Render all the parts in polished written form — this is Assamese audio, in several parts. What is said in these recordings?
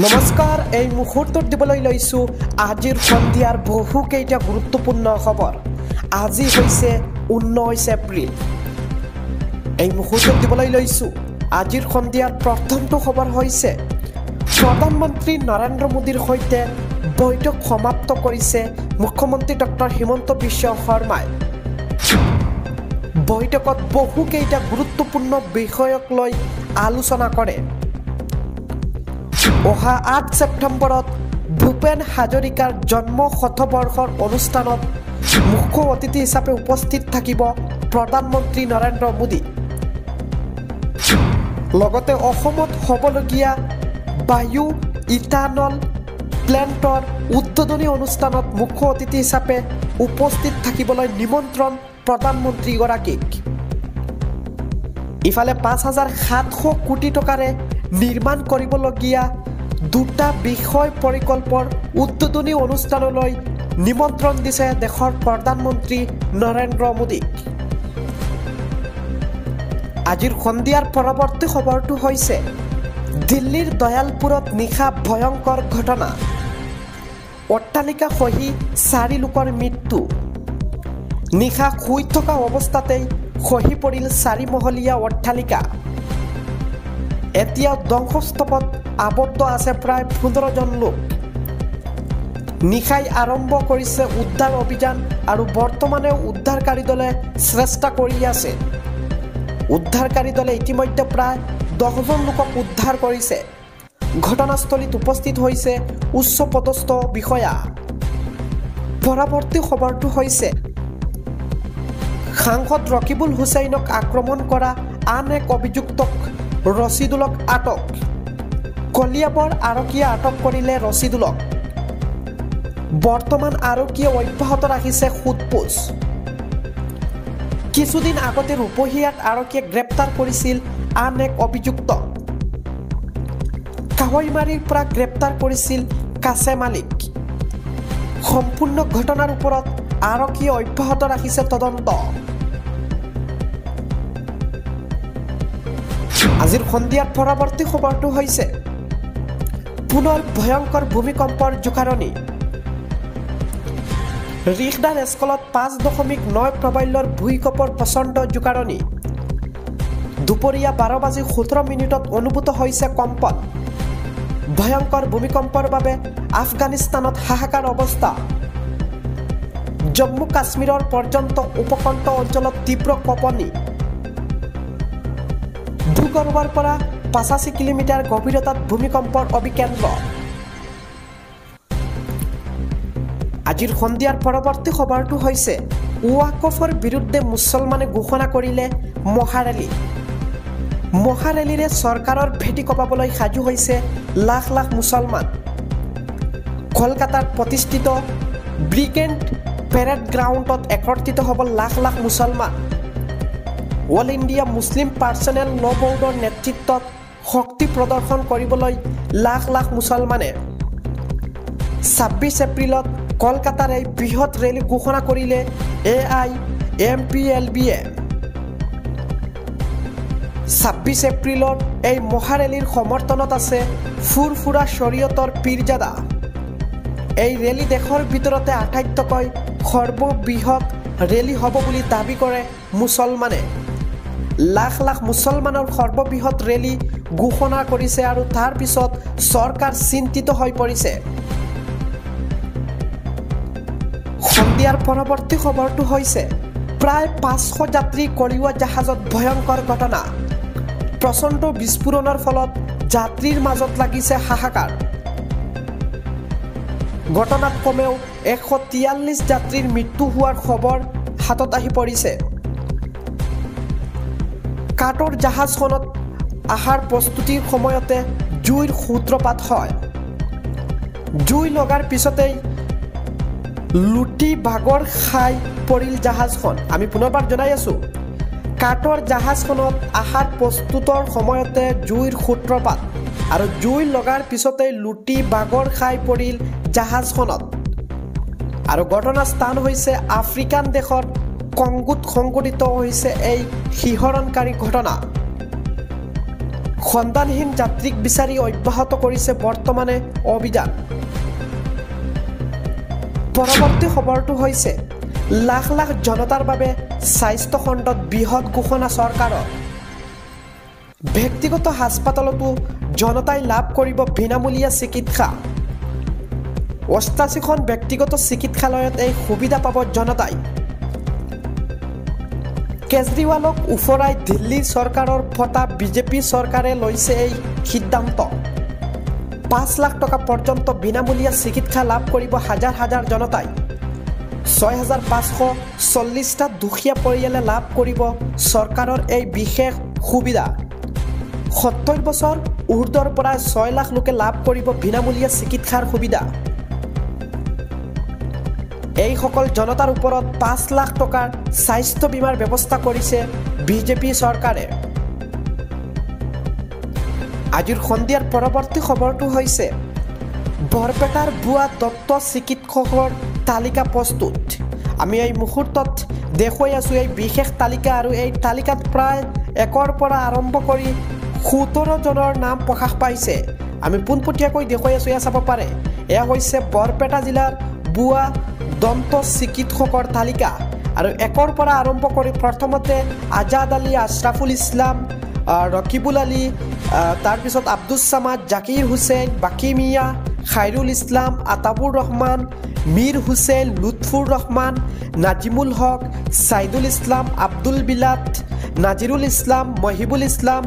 নমস্কাৰ এই মুহূৰ্তত দিবলৈ লৈছো আজিৰ সন্ধিয়াৰ বহুকেইটা গুৰুত্বপূৰ্ণ খবৰ। আজি হৈছে 19 এপ্ৰিল। এই মুহূৰ্তত দিবলৈ লৈছো আজিৰ সন্ধিয়াৰ প্ৰথমটো খবৰ হৈছে প্ৰধানমন্ত্ৰী নৰেন্দ্ৰ মোদীৰ সৈতে বৈঠক সমাপ্ত কৰিছে মুখ্যমন্ত্ৰী ডক্টৰ হিমন্ত বিশ্ব শৰ্মাই। বৈঠকত বহুকেইটা গুৰুত্বপূৰ্ণ বিষয়ক লৈ আলোচনা কৰে। অহা 8 ছেপ্টেম্বৰত ভূপেন হাজৰিকাৰ জন্ম শতবৰ্ষৰ অনুষ্ঠানত মুখ্য অতিথি হিচাপে উপস্থিত থাকিব প্ৰধানমন্ত্ৰী নৰেন্দ্ৰ মোদী। লগতে অসমত হ'বলগীয়া বায়ু ইথানল প্লেণ্টৰ উদ্বোধনী অনুষ্ঠানত মুখ্য অতিথি হিচাপে উপস্থিত থাকিবলৈ নিমন্ত্ৰণ প্ৰধানমন্ত্ৰীগৰাকীক। ইফালে ৫,৭০০ কোটি টকাৰে নিৰ্মাণ কৰিবলগীয়া দুটা বিষয় প্ৰকল্পৰ উদ্বোধনী অনুষ্ঠানলৈ নিমন্ত্ৰণ দিছে দেশৰ প্ৰধানমন্ত্ৰী নৰেন্দ্ৰ মোদীক। আজিৰ সন্ধিয়াৰ পৰৱৰ্তী খবৰটো হৈছে দিল্লীৰ দয়ালপুৰত নিশা ভয়ংকৰ ঘটনা। অট্টালিকা খহি 4 লোকৰ মৃত্যু। নিশা শুই থকা অৱস্থাতেই খহি পৰিল 4 মহলীয়া অট্টালিকা। এতিয়া ধ্বংসস্তূপত আবদ্ধ আছে প্ৰায় 15 জন লোক। নিশাই আৰম্ভ কৰিছে উদ্ধাৰ অভিযান আৰু বৰ্তমানেও উদ্ধাৰকাৰী দলে চেষ্টা কৰি আছে। উদ্ধাৰকাৰী দলে ইতিমধ্যে প্ৰায় 10 জন লোকক উদ্ধাৰ কৰিছে। ঘটনাস্থলীত উপস্থিত হৈছে উচ্চপদস্থ বিষয়া। পৰৱৰ্তী খবৰটো হৈছে সাংসদ ৰকিবুল হুছেইনক আক্ৰমণ কৰা আন এক অভিযুক্তক ৰছিদুলক আটক। কলিয়াবৰ আৰক্ষীয়ে আটক কৰিলে ৰছিদুলক। বৰ্তমান আৰক্ষীয়ে অব্যাহত ৰাখিছে সোধপোছ। কিছুদিন আগতে ৰূপহীয়াত আৰক্ষীয়ে গ্ৰেপ্তাৰ কৰিছিল আন এক অভিযুক্ত। কাৱৈমাৰীৰ পৰা গ্ৰেপ্তাৰ কৰিছিল কাছেম আলীক। সম্পূৰ্ণ ঘটনাৰ ওপৰত আৰক্ষীয়ে অব্যাহত ৰাখিছে তদন্ত। আজিৰ সন্ধিয়াৰ পৰৱৰ্তী খবৰটো হৈছে পুনৰ ভয়ংকৰ ভূমিকম্পৰ জোকাৰণি। ৰিখটাৰ স্কেলত 5.9 প্ৰাবল্যৰ ভূমিকম্পৰ প্ৰচণ্ড জোকাৰণি। দুপৰীয়া 12:17 অনুভূত হৈছে কম্পন। ভয়ংকৰ ভূমিকম্পৰ বাবে আফগানিস্তানত হাহাকাৰ অৱস্থা। জম্মু কাশ্মীৰৰ পৰ্যন্ত উপকণ্ঠ অঞ্চলত তীব্ৰ কঁপনি। ভূগৰ্ভৰ পৰা 85 কিলোমিটাৰ গভীৰতাত ভূমিকম্পৰ অভিকেন্দ্ৰ। আজিৰ সন্ধিয়াৰ পৰৱৰ্তী খবৰটো হৈছে ৱাকফৰ বিৰুদ্ধে মুছলমানে ঘোষণা কৰিলে মহাৰেলী। মহাৰেলীৰে চৰকাৰৰ ভেটি কঁপাবলৈ সাজু হৈছে লাখ লাখ মুছলমান। কলকাতাৰ প্ৰতিষ্ঠিত ব্ৰিগেড পেৰেড গ্ৰাউণ্ডত একত্ৰিত হ'ব লাখ লাখ মুছলমান। অল ইণ্ডিয়া মুছলিম পাৰ্চনেল ল বৰ্ডৰ নেতৃত্বত শক্তি প্ৰদৰ্শন কৰিবলৈ লাখ লাখ মুছলমানে 26 এপ্ৰিলত কলকাতাৰ এই বৃহৎ ৰেলী ঘোষণা কৰিলে AIMPLBয়ে। 26 এপ্ৰিলৰ এই মহাৰেলীৰ সমৰ্থনত আছে ফুৰফুৰা শৰীয়তৰ পীৰজাদা। এই ৰেলী দেশৰ ভিতৰতে আটাইতকৈ সৰ্ববৃহৎ ৰেলী হ'ব বুলি দাবী কৰে মুছলমানে। লাখ লাখ মুছলমানৰ সৰ্ববৃহৎ ৰেলী ঘোষণা কৰিছে আৰু তাৰ পিছত চৰকাৰ চিন্তিত হৈ পৰিছে। সন্ধিয়াৰ পৰৱৰ্তী খবৰটো হৈছে প্ৰায় 500 যাত্ৰী কঢ়িওৱা জাহাজত ভয়ংকৰ ঘটনা। প্ৰচণ্ড বিস্ফোৰণৰ ফলত যাত্ৰীৰ মাজত লাগিছে হাহাকাৰ। ঘটনাত কমেও 143 যাত্ৰীৰ মৃত্যু হোৱাৰ খবৰ হাতত আহি পৰিছে। কাঠৰ জাহাজখনত আহাৰ প্ৰস্তুতিৰ সময়তে জুইৰ সূত্ৰপাত হয়। জুই লগাৰ পিছতেই লুটি বাগৰ খাই পৰিল জাহাজখন। আমি পুনৰবাৰ জনাই আছোঁ, কাঠৰ জাহাজখনত আহাৰ প্ৰস্তুতৰ সময়তে জুইৰ সূত্ৰপাত আৰু জুই লগাৰ পিছতেই লুটি বাগৰ খাই পৰিল জাহাজখনত। আৰু ঘটনাস্থান হৈছে আফ্ৰিকান দেশৰ কংগোত সংঘটিত হৈছে এই শিহৰণকাৰী ঘটনা। সন্ধানহীন যাত্ৰীক বিচাৰি অব্যাহত কৰিছে বৰ্তমানে অভিযান। পৰৱৰ্তী খবৰটো হৈছে লাখ লাখ জনতাৰ বাবে স্বাস্থ্য খণ্ডত বৃহৎ ঘোষণা চৰকাৰৰ। ব্যক্তিগত হাস্পাতালতো জনতাই লাভ কৰিব বিনামূলীয়া চিকিৎসা। ৮৮খন ব্যক্তিগত চিকিৎসালয়ত এই সুবিধা পাব জনতাই। কেজৰিৱালক উফৰাই দিল্লী চৰকাৰৰ ফটা বিজেপি চৰকাৰে লৈছে এই সিদ্ধান্ত। ৫ লাখ টকা পৰ্যন্ত বিনামূলীয়া চিকিৎসা লাভ কৰিব হাজাৰ হাজাৰ জনতাই। ৬,৫৪০টা দুখীয়া পৰিয়ালে লাভ কৰিব চৰকাৰৰ এই বিশেষ সুবিধা। ৭০ বছৰ ঊৰ্ধৰ পৰা ৬ লাখ লোকে লাভ কৰিব বিনামূলীয়া চিকিৎসাৰ সুবিধা। এইসকল জনতাৰ ওপৰত ৫ লাখ টকাৰ স্বাস্থ্য বীমাৰ ব্যৱস্থা কৰিছে বিজেপি চৰকাৰে। আজিৰ সন্ধিয়াৰ পৰৱৰ্তী খবৰটো হৈছে বৰপেটাৰ ভুৱা দত্ত চিকিৎসকৰ তালিকা প্ৰস্তুত। আমি এই মুহূৰ্তত দেখুৱাই আছোঁ এই বিশেষ তালিকা, আৰু এই তালিকাত প্ৰায় ১ৰ পৰা আৰম্ভ কৰি ১৭ জনৰ নাম প্ৰকাশ পাইছে। আমি পোনপটীয়াকৈ দেখুৱাই আছোঁ, এয়া চাব পাৰে। এয়া হৈছে বৰপেটা জিলাৰ ভুৱা দন্ত চিকিৎসকৰ তালিকা, আৰু ১ৰ পৰা আৰম্ভ কৰি প্ৰথমতে আজাদ আলী, আশৰাফুল ইছলাম, ৰকিবুল আলী, তাৰপিছত আব্দুছ ছামাদ, জাকিৰ হুছেইন, বাকী মিয়া, খাইৰুল ইছলাম, আতাবুৰ ৰহমান, মীৰ হুছেইন, লুৎফুৰ ৰহমান, নাজিমুল হক, ছাইদুল ইছলাম, আব্দুল বিলাত, নাজিৰুল ইছলাম, মহিবুল ইছলাম।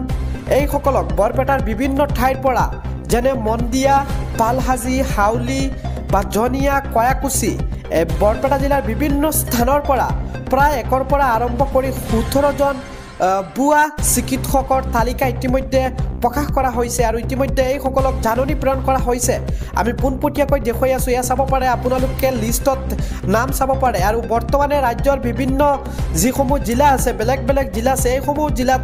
এইসকলক বৰপেটাৰ বিভিন্ন ঠাইৰ পৰা যেনে মন্দিয়া, পালহাজী, হাউলি বা জনিয়া, কয়াকুচি, বৰপেটা জিলাৰ বিভিন্ন স্থানৰ পৰা প্ৰায় ১ৰ পৰা আৰম্ভ কৰি ১৭ জন ভুৱা চিকিৎসকৰ তালিকা ইতিমধ্যে প্ৰকাশ কৰা হৈছে, আৰু ইতিমধ্যে এইসকলক জাননী প্ৰেৰণ কৰা হৈছে। আমি পোনপটীয়াকৈ দেখুৱাই আছোঁ, এয়া চাব পাৰে, আপোনালোকে লিষ্টত নাম চাব পাৰে। আৰু বৰ্তমানে ৰাজ্যৰ বিভিন্ন যিসমূহ জিলা আছে, বেলেগ বেলেগ জিলা আছে, এইসমূহ জিলাত